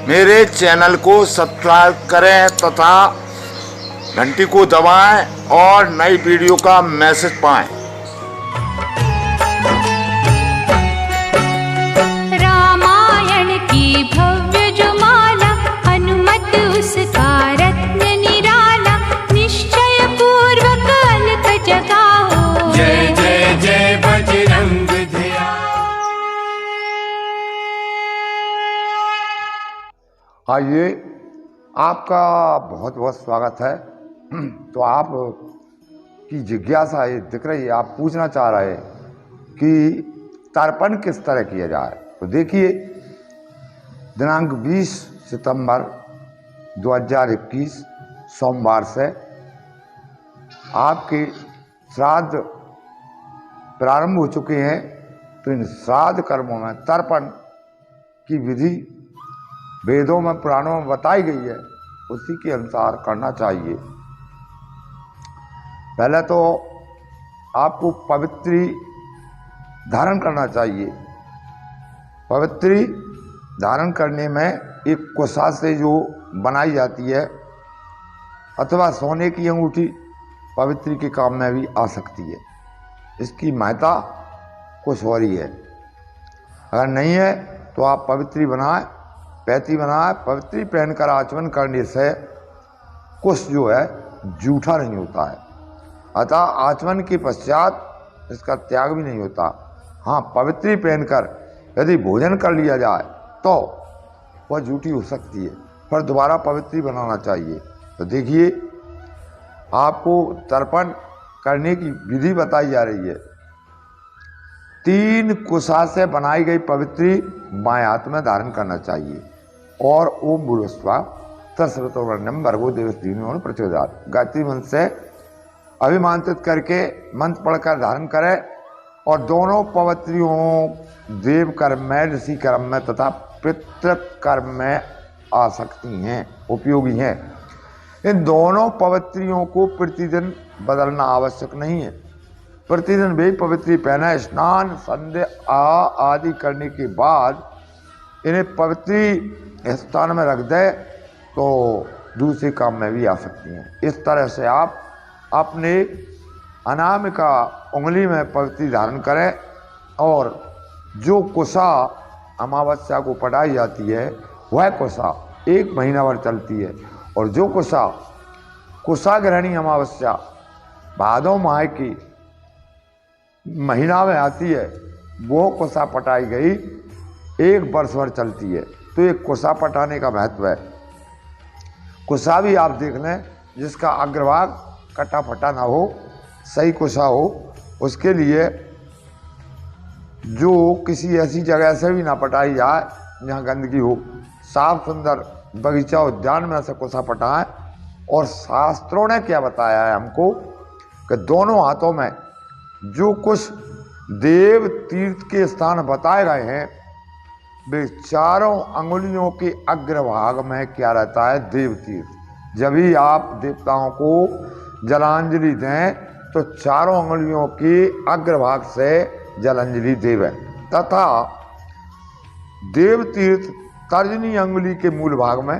मेरे चैनल को सब्सक्राइब करें तथा घंटी को दबाएं और नई वीडियो का मैसेज पाएं। रामायण की भव्य जो माला, हनुमत उसका रत्न निराला, निश्चय पूर्वक अलख जगाओ। जय जय जय बजरंग ध्यान। आइए, आपका बहुत बहुत स्वागत है। तो आप की जिज्ञासा ये दिख रही है, आप पूछना चाह रहे हैं कि तर्पण किस तरह किया जाए। तो देखिए, दिनांक 20 सितंबर 2021 सोमवार से आपके श्राद्ध प्रारंभ हो चुके हैं। तो इन श्राद्ध कर्मों में तर्पण की विधि वेदों में पुराणों में बताई गई है, उसी के अनुसार करना चाहिए। पहले तो आपको पवित्री धारण करना चाहिए। पवित्री धारण करने में एक कुशा से जो बनाई जाती है अथवा सोने की अंगूठी पवित्री के काम में भी आ सकती है। इसकी महत्ता कुछ और ही है। अगर नहीं है तो आप पवित्री बनाएं, पैती बनाए। पवित्री पहनकर आचमन करने से कुछ जो है जूठा नहीं होता है, अतः आचमन के पश्चात इसका त्याग भी नहीं होता। हाँ, पवित्री पहनकर यदि भोजन कर लिया जाए तो वह जूठी हो सकती है, पर दोबारा पवित्री बनाना चाहिए। तो देखिए, आपको तर्पण करने की विधि बताई जा रही है। 3 कुशा से बनाई गई पवित्री बाएं हाथ में धारण करना चाहिए और ओम भूर्भुवः तत्सवितुर्वरेण्यं भर्गो देवस्य धीमहि प्रचोदयात् गायत्री मंत्र से अभिमंत्रित करके मंत्र पढ़कर धारण करें। और दोनों पवित्रियों देव कर्म में, ऋषि कर्म में तथा पितृ कर्म में आ सकती हैं, उपयोगी हैं। इन दोनों पवित्रियों को प्रतिदिन बदलना आवश्यक नहीं है। प्रतिदिन भी पवित्री पहना, स्नान संध्या आदि करने के बाद इन्हें पवित्री स्थान में रख दे तो दूसरे काम में भी आ सकती हैं। इस तरह से आप अपने अनामिका उंगली में पवित्री धारण करें और जो कुशा अमावस्या को पढ़ाई जाती है वह कुशा 1 महीना भर चलती है, और जो कुशाग्रहणी अमावस्या भादो माह की महीना में आती है, वो कुशा पटाई गई 1 वर्ष भर चलती है। तो ये कुशा पटाने का महत्व है। कुशा भी आप देख लें जिसका अग्रभाग कटा फटा ना हो, सही कुशा हो। उसके लिए जो किसी ऐसी जगह से भी ना पटाई जाए जहाँ गंदगी हो, साफ सुंदर बगीचा उद्यान में से कुशा पटाएं। और शास्त्रों ने क्या बताया है हमको कि दोनों हाथों में जो कुछ देव तीर्थ के स्थान बताए गए हैं, वे चारों अंगुलियों के अग्रभाग में क्या रहता है, देव तीर्थ। जब भी आप देवताओं को जलांजलि दें तो चारों अंगुलियों के अग्रभाग से जलांजलि देवें, तथा देव तीर्थ तर्जनी अंगुली के मूल भाग में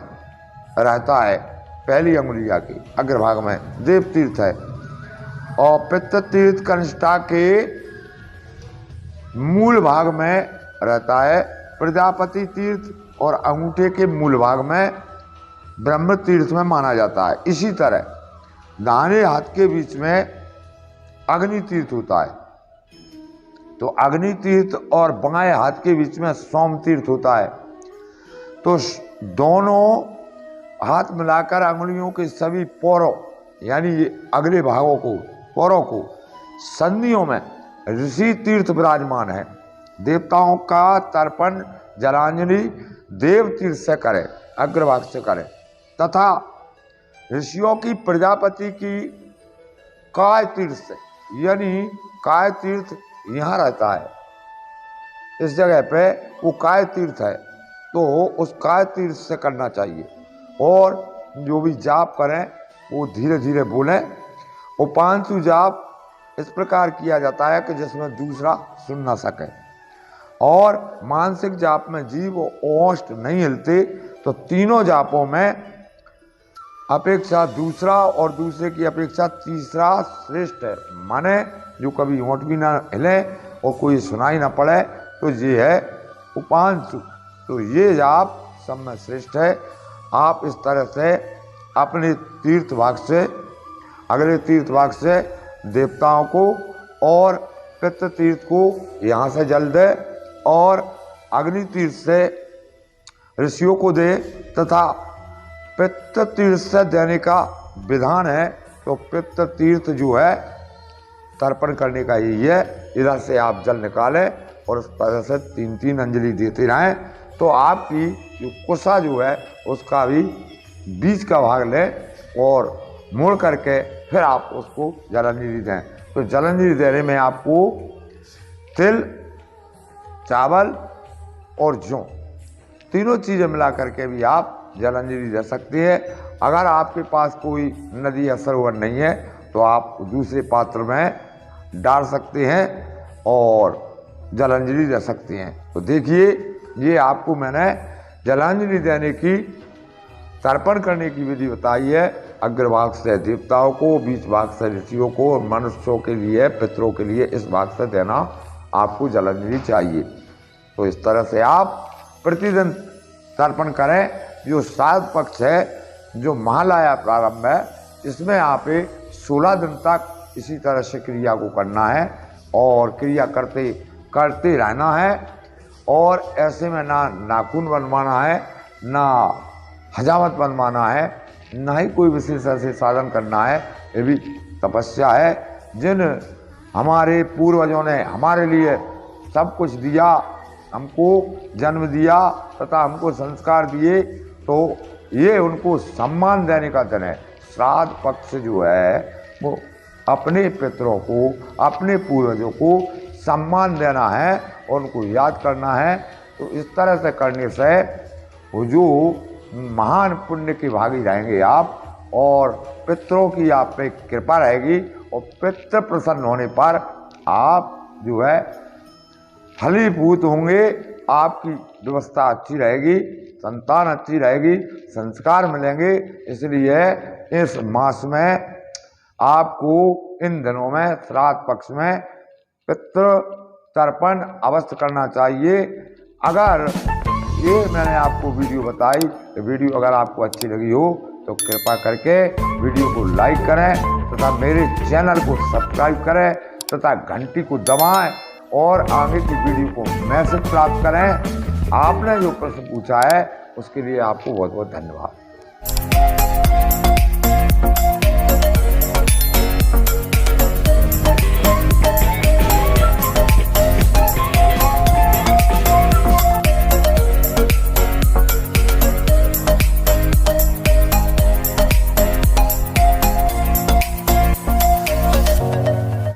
रहता है। पहली अंगुलिया के अग्रभाग में देव तीर्थ है, और पितृ तीर्थ कनिष्ठा के मूल भाग में रहता है प्रजापति तीर्थ, और अंगूठे के मूल भाग में ब्रह्म तीर्थ में माना जाता है। इसी तरह दाहिने हाथ के बीच में अग्नि तीर्थ होता है, तो अग्नि तीर्थ, और बाएं हाथ के बीच में सोम तीर्थ होता है। तो दोनों हाथ मिलाकर अंगुलियों के सभी पोरों, यानी ये अगले भागों को, पोरों को, संधियों में ऋषि तीर्थ विराजमान है। देवताओं का तर्पण जलांजलि देव तीर्थ से करें, अग्रभाग से करें, तथा ऋषियों की प्रजापति की काय तीर्थ से, यानी काय तीर्थ यहाँ रहता है, इस जगह पे वो काय तीर्थ है, तो उस काय तीर्थ से करना चाहिए। और जो भी जाप करें वो धीरे धीरे बोलें। उपांशु जाप इस प्रकार किया जाता है कि जिसमें दूसरा सुन ना सके, और मानसिक जाप में जीव ओष्ठ नहीं हिलते, तो तीनों जापों में अपेक्षा दूसरा और दूसरे की अपेक्षा तीसरा श्रेष्ठ है। माने जो कभी होंठ भी ना हिले और कोई सुनाई ना पड़े तो ये है उपांशु। तो ये जाप सब में श्रेष्ठ है। आप इस तरह से अपने तीर्थ भाग से, अगले तीर्थ भाग से देवताओं को और पितृ तीर्थ को यहाँ से जल दे और अग्नि तीर्थ से ऋषियों को दे तथा पितृ तीर्थ से देने का विधान है। तो पितृ तीर्थ जो है तर्पण करने का यही है। इधर से आप जल निकालें और उस तरह से 3-3 अंजलि देते रहें तो आपकी जो कुसा जो है उसका भी बीच का भाग लें और मोड़ करके फिर आप उसको जलांजलि दें। तो जलांजलि देने में आपको तिल, चावल और जौ तीनों चीज़ें मिला करके भी आप जलांजलि दे सकते हैं। अगर आपके पास कोई नदी या सरोवर नहीं है तो आप दूसरे पात्र में डाल सकते हैं और जलांजलि दे सकते हैं। तो देखिए ये आपको मैंने जलांजलि देने की, तर्पण करने की विधि बताई है। अग्रभाग से देवताओं को, बीच भाग से ऋषियों को और मनुष्यों के लिए, पितरों के लिए इस भाग से देना आपको जलांजलि चाहिए। तो इस तरह से आप प्रतिदिन तर्पण करें। जो श्राद्ध पक्ष है, जो महालया प्रारंभ है, इसमें आप 16 दिन तक इसी तरह से क्रिया को करना है और क्रिया करते रहना है। और ऐसे में ना नाखून बनवाना है, ना हजामत बनवाना है, ना ही कोई विशेष ऐसे साधन करना है। ये भी तपस्या है। जिन हमारे पूर्वजों ने हमारे लिए सब कुछ दिया, हमको जन्म दिया तथा हमको संस्कार दिए, तो ये उनको सम्मान देने का दिन है। श्राद्ध पक्ष जो है वो अपने पितरों को, अपने पूर्वजों को सम्मान देना है और उनको याद करना है। तो इस तरह से करने से वो जो महान पुण्य के भागी रहेंगे आप और पितरों की आप पे कृपा रहेगी और पितृ प्रसन्न होने पर आप जो है फलीभूत होंगे। आपकी व्यवस्था अच्छी रहेगी, संतान अच्छी रहेगी, संस्कार मिलेंगे। इसलिए इस मास में आपको इन दिनों में श्राद्ध पक्ष में पितृ तर्पण अवश्य करना चाहिए। अगर ये मैंने आपको वीडियो बताई, तो वीडियो अगर आपको अच्छी लगी हो तो कृपा करके वीडियो को लाइक करें तथा मेरे चैनल को सब्सक्राइब करें तथा घंटी को दबाएं और आगे की वीडियो को मैसेज प्राप्त करें। आपने जो प्रश्न पूछा है उसके लिए आपको बहुत बहुत धन्यवाद।